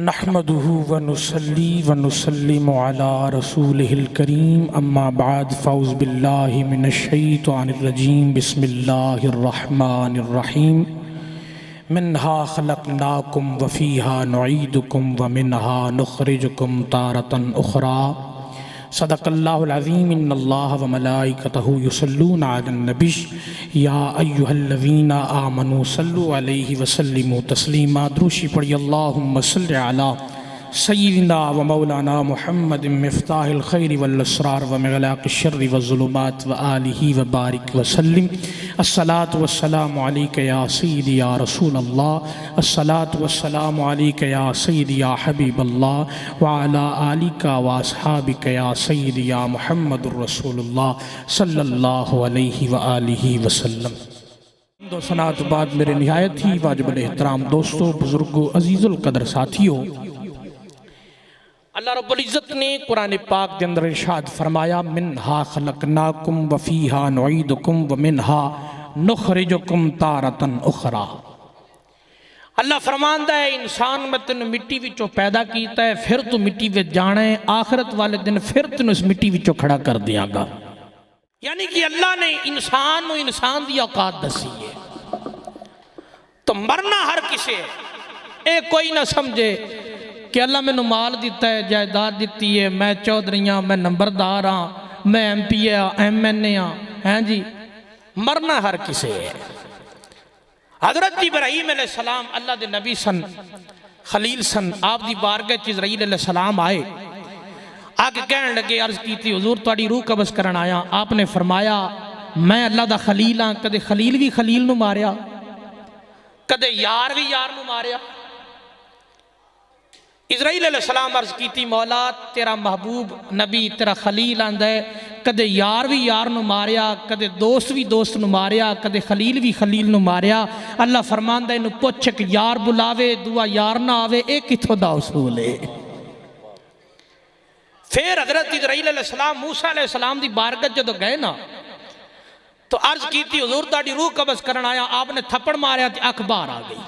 نحمده ونصلي ونسلم على رسوله الكريم اما بعد فاعوذ بالله من الشيطان الرجيم بسم الله الرحمن الرحيم منها خلقناكم وفيها نعيدكم ومنها نخرجكم تارة أخرى صدق اللہ العظیم ان اللہ وملائکتہ یصلون علی النبی یا ایہا الذین آمنوا صلوا علیہ وسلموا تسلیما دروشی پڑھی اللہم صلی علی سیدنا و مولانا محمد مفتاح الخیر والاسرار ومغلاق الشر والظلمات وآلہ وبارک وسلم الصلاة والسلام علیک یا سیدی یا رسول اللہ الصلاة والسلام علیک یا سیدی یا حبیب اللہ وعلا آلک واصحابک یا سیدی یا محمد الرسول اللہ صلی اللہ علیہ وآلہ وسلم۔ دو سنات بعد میرے نہایت ہی واجب الاحترام دوستو، بزرگو، عزیز القدر ساتھیوں، اللہ رب العزت نے قرآن پاک کے اندر ارشاد فرمایا منہا خلقناکم وفیہا نعیدکم ومنہا نخرجکم تارتن اخرى۔ اللہ فرماندہ ہے انسان میں تن مٹی وچوں پیدا کیتا ہے، پھر تو مٹی وچ جانا ہے، آخرت والے دن پھر تن اس مٹی وچوں کھڑا کر دیا گا۔ یعنی کہ اللہ نے انسان دی اوقات دسی ہے، تو مرنا ہر کسے ہے۔ اے کوئی نہ سمجھے کہ اللہ میں مال دیتا ہے، جائیداد دیتی ہے، میں چودھریاں، میں نمبردار ہاں، میں M P A M N A ہاں جی، مرنا ہر کسے ہے۔ حضرت ابراہیم علیہ السلام اللہ دے نبی سن، خلیل سن، آپ دی بارگاہ جبرائیل علیہ السلام آئے، آگے کہنے لگے، عرض کی تھی حضور تواڈی روح قبض کرن آیا۔ آپ نے فرمایا میں اللہ دا خلیل ہاں، کدے خلیل بھی خلیل نو ماریا، کدے یار بھی یار نو ماریا۔ اسرائیل علیہ السلام عرض کی تھی مولا تیرا محبوب نبی تیرا خلیل آندہ ہے، کدے یار بھی یار نو ماریا، کدے دوست بھی دوست نو ماریا، کدے خلیل بھی خلیل نو ماریا۔ اللہ فرماندہ انہوں پوچھے کہ یار بلاوے دعا یار نہ آوے، ایک کتھو دا اصول ہے۔ پھر حضرت اسرائیل علیہ السلام موسیٰ علیہ السلام دی بارگاہ جدو گئے نا، تو عرض کی تھی حضور تاڑی روح قبض کرن آیا، آپ نے تھپڑ ماریا تھی اکھ باہر آ گئی۔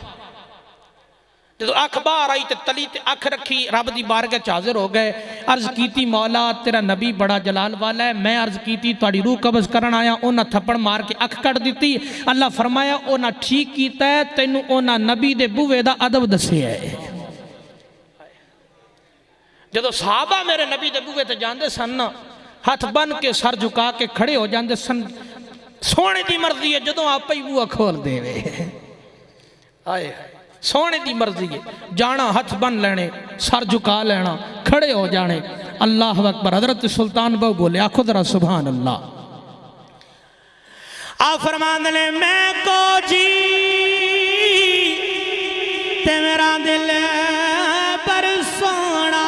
جدو اکھ باہر آئی تے تلی تے اکھ رکھی، رب دی بارگاہ حاضر ہو گئے۔ عرض کی تھی مولا تیرا نبی بڑا جلال والا ہے، میں عرض کی تھی تاڑی روح قبض کرن آیا، اونا تھپڑ مار کے اکھ کٹ دیتی۔ اللہ فرمایا اونا ٹھیک کیتا ہے، تینوں اونا نبی دے بوے دا ادب دسے ہے۔ جدو صحابہ میرے نبی دے بوے تے جاندے سن، ہاتھ بن کے سر جھکا کے کھڑے ہو جاندے سن، سونے دی مرضی ہے جدو آپ پہ بوہ کھول دے وے، آئے سونے دی مرضی ہے، جانا ہاتھ بن لینے، سر جھکا لینا، کھڑے ہو جانے۔ اللہ اکبر۔ حضرت سلطان بہو بولے آخو ذرا سبحان اللہ۔ آپ فرمان لے میں کو جی تے میرا دل پر سونا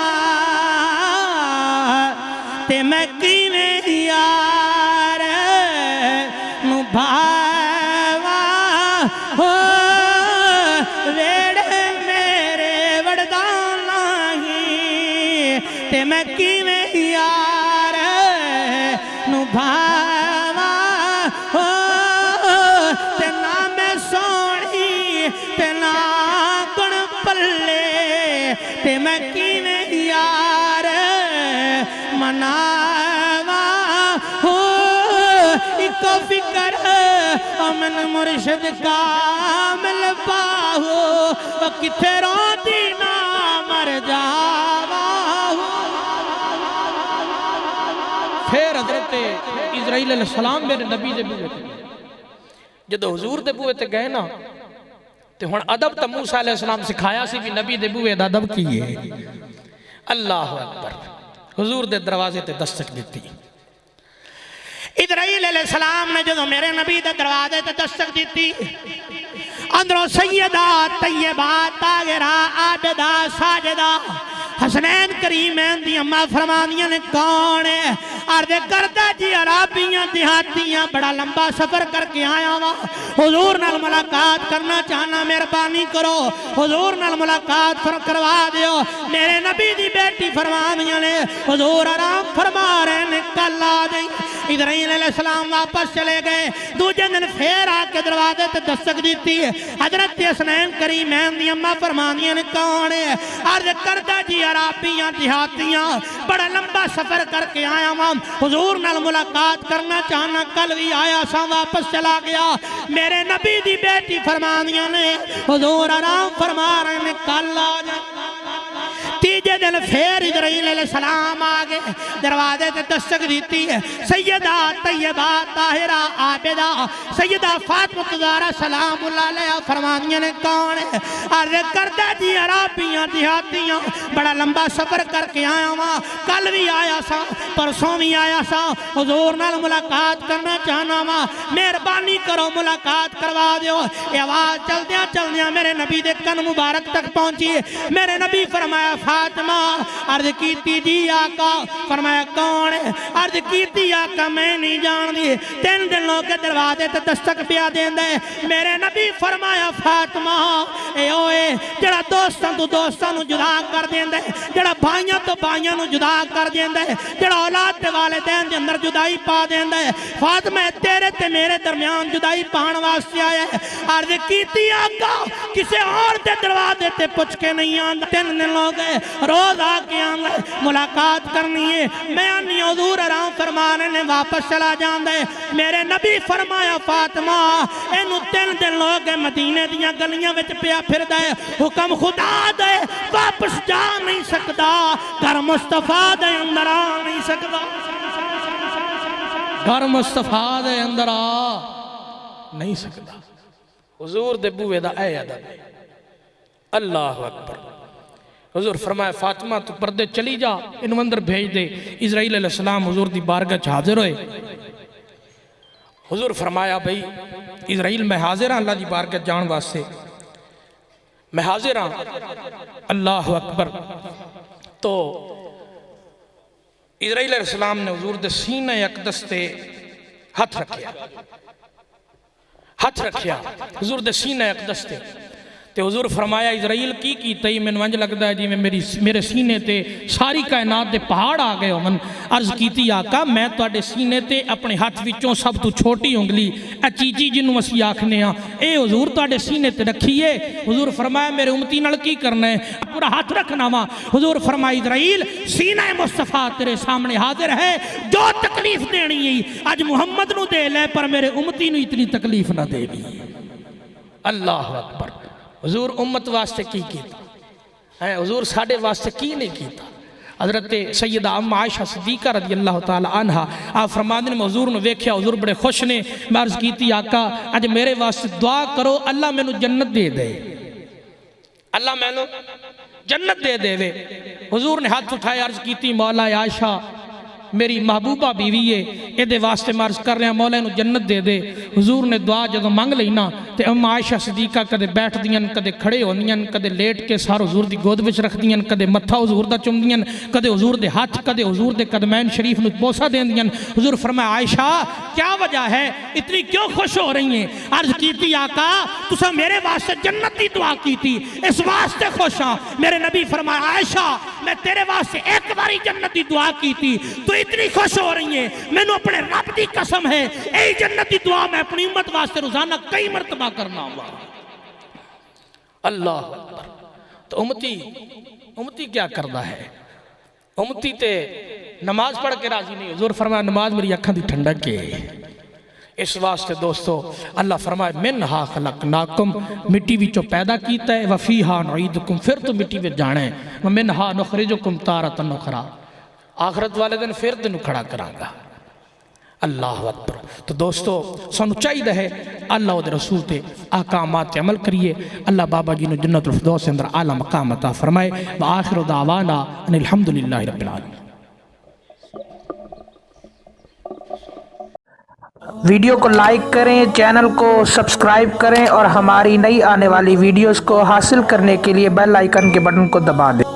تے میں کیویں یار نو بھاوا ہو ویڑے میرے وردانا ہی تے میں کیویں یار نو بھاوا ہو تے نا میں سونی تے نا گن پلے تے میں کیویں یار مناوا ہو۔ ایک فکر امن مرشد کامل پاہو، کتھے رو دینا مر جاوا ہو۔ پھر حضرت اسرائیل علیہ السلام میرے نبی دے بوئے تھے، جدو حضور دے بوئے تے گئے نا، تے ہون ادب تا موسیٰ علیہ السلام سکھایا سی بھی نبی دے بوئے دا ادب کیے۔ اللہ اکبر۔ حضور دے دروازے تے دستک دیتی۔ اسرائیل علیہ السلام نے جدو میرے نبی دے دروازے تے دستک دیتی، اندروں سیدہ طیبہ طاہرہ عابدہ ساجدہ حسنین کریمین دی اماں فرمانیاں نے کون ہے؟ عرض کردہ جی عرابیاں دیہاتیاں بڑا لمبا سفر کر کے آیا ہوا، حضور نال ملاقات کرنا چاہنا مہربانی کرو، حضور نال ملاقات کروا دیو۔ میرے نبی دی بیٹی فرمانیاں نے حضور آرام فرما رہے ہیں کل آ جائیں۔ اسرائیل علیہ السلام واپس چلے گئے دوجے دن پھر آ کے دروازے تے دستک دیتی حضرت حسنین کریمین دی اماں فرمانیاں نے کون ہے عرض کردہ جی عرابیاں دیہاتیاں بڑا لمبا سفر کر کے آیا ہوں حضور نال ملاقات کرنا چاہنا کل بھی آیا سا واپس چلا گیا میرے نبی دی بیٹی فرمانیاں نے حضور آرام فرما رہے ہیں کل آ جائے تیجے دن پھر اسرائیل علیہ السلام آگے دروازے تے دستک دیتی ہے سیدہ طیبہ طاہرہ عابدہ سیدہ فاطمہ زہرا سلام اللہ علیہ فرمانیاں نے کون ہے عرض کردہ جی عرابیاں دیہاتیاں بڑا لمبا سفر کر کے آیا ہوا کل بھی آیا سا پرسوں بھی آیا سا حضور نال ملاقات کرنا چاہنا ہوا مہربانی کرو ملاقات کروا دیو یہ آواز چل دیا میرے نبی دے کن مبارک تک پہنچی میرے نبی فرمایا فاطمہ عرض کیتی جی آقا فرمایا کون ہے عرض کیتی آقا میں نہیں جان دی 3 دن لوگ کے دروازے تے دستک پیا دین دے میرے نبی فرمایا فاطمہ اے اوئے جڑا دوستاں نو جدا کر دین دے جڑا بھائیاں تو بھائیاں نو جدا کر دین دے جڑا اولاد دے والدین دے اندر جدائی پا دین دے فاطمہ تیرے تے میرے درمیان جدائی پان واسطے آیا ہے عرض کیتی آقا کسے اور دے دروازے تے پچھ کے نہیں آندا 3 دن لوگ روز آ کے آنگا ملاقات کرنی ہے میں آنی حضور آرام فرمانے نے واپس چلا جان دے میرے نبی فرمایا فاطمہ اینو 3 دن لوگ مدینے دیاں گلیاں وچ پیا پھر دے حکم خدا دے واپس جا نہیں سکدا گھر مصطفیٰ دے اندر آ نہیں سکدا گھر مصطفیٰ دے اندر آ نہیں سکدا حضور دے بوئے دا اے ادب اللہ اکبر حضور فرمایا فاطمہ تو پردے چلی جا انو اندر بھیج دے اسرائیل علیہ السلام حضور دی بارگاہ حاضر ہوئے حضور فرمایا بھئی اسرائیل میں حاضر ہاں اللہ دی بارگاہ جان واسطے میں حاضر ہاں اللہ اکبر تو اسرائیل علیہ السلام نے حضور دے سینہ اقدس تے ہاتھ رکھیا حضور دے سینہ اقدس تے حضور فرمایا اسرائیل کی تئی میں ونج لگتا ہے جی میں میرے سینے تے ساری کائنات دے پہاڑ آ گئے ہوں عرض کیتی آقا میں تواڈے سینے تے اپنے ہاتھ وچوں سب تو چھوٹی انگلی اے چیچی جنوں اسی آکھنے ہاں اے حضور تواڈے سینے تے رکھیے حضور فرمایا میرے امتی نال کی کرنا ہے پورا ہاتھ رکھنا وا حضور فرمایا اسرائیل سینہ مصطفیٰ تیرے سامنے حاضر ہے جو تکلیف دینی ہے آج محمد نو دے لے پر میرے امتی نو اتنی تکلیف نہ دے گی اللہ اکبر حضور امت واسطے کی کیتا حضور ساڑھے واسطے کی نہیں کیتا حضرت سیدہ ام عائشہ صدیقہ رضی اللہ تعالی عنہ آپ فرمانے میں حضور نے ویکھیا حضور بڑے خوش نے میں عرض کیتی آقا آج میرے واسطے دعا کرو اللہ میں نو جنت دے دے اللہ میں نو جنت دے دے حضور نے ہاتھ اٹھائے عرض کیتی مولا عائشہ میری محبوبہ بیوی ہے اے دے واسطے میں عرض کر رہے ہیں مولا انہوں جنت دے دے حضور نے دعا جدو مانگ لینا تے ام عائشہ صدیقہ کدے بیٹھ دیاں کدے کھڑے ہوندیاں کدے لیٹ کے سار حضور دی گود وچ رکھ دیاں کدے متھا حضور دا چم دیاں کدے حضور دے ہاتھ کدے حضور دے قدمین شریف نو بوسہ دیں دیاں حضور فرمایا عائشہ کیا وجہ ہے اتنی کیوں خوش ہو رہی ہیں عرض کیتی آقا تسا میرے واسطے جنت دی دعا کیتی اس واسطے خوش ہاں میرے نبی فرمایا عائشہ میں تیرے واسطے ایک باری جنت دی دعا کیتی تو اتنی خوش ہو رہی ہیں میں نے اپنے رب دی قسم ہے اے جنت دی دعا میں اپنی امت واسطے روزانہ کئی مرتبہ کرنا ہوا اللہ اکبر تو امتی کیا کرنا ہے امتی تے نماز پڑھ کے راضی نہیں حضور فرمایا نماز میری اکھاں دی ٹھنڈک کے اس واسطے دوستو اللہ فرمائے منہا خلقناکم مٹی وچو پیدا کیتا ہے وفیہا نعیدکم پھر تو مٹی وچ جانا ہے ومنہا نخرجکم تارۃ اخری آخرت والے دن پھر دن کھڑا کرانگا اللہ اکبر تو دوستو سانو چاہیے ہے اللہ و دے رسول تے احکامات عمل کریے اللہ بابا جی نے جنت الفردوس اندر اعلیٰ مقام عطا فرمائے وآخر دعوانا ان الحمدللہ رب العالمین ویڈیو کو لائک کریں چینل کو سبسکرائب کریں اور ہماری نئی آنے والی ویڈیوز کو حاصل کرنے کے لیے بیل آئیکن کے بٹن کو دبا دیں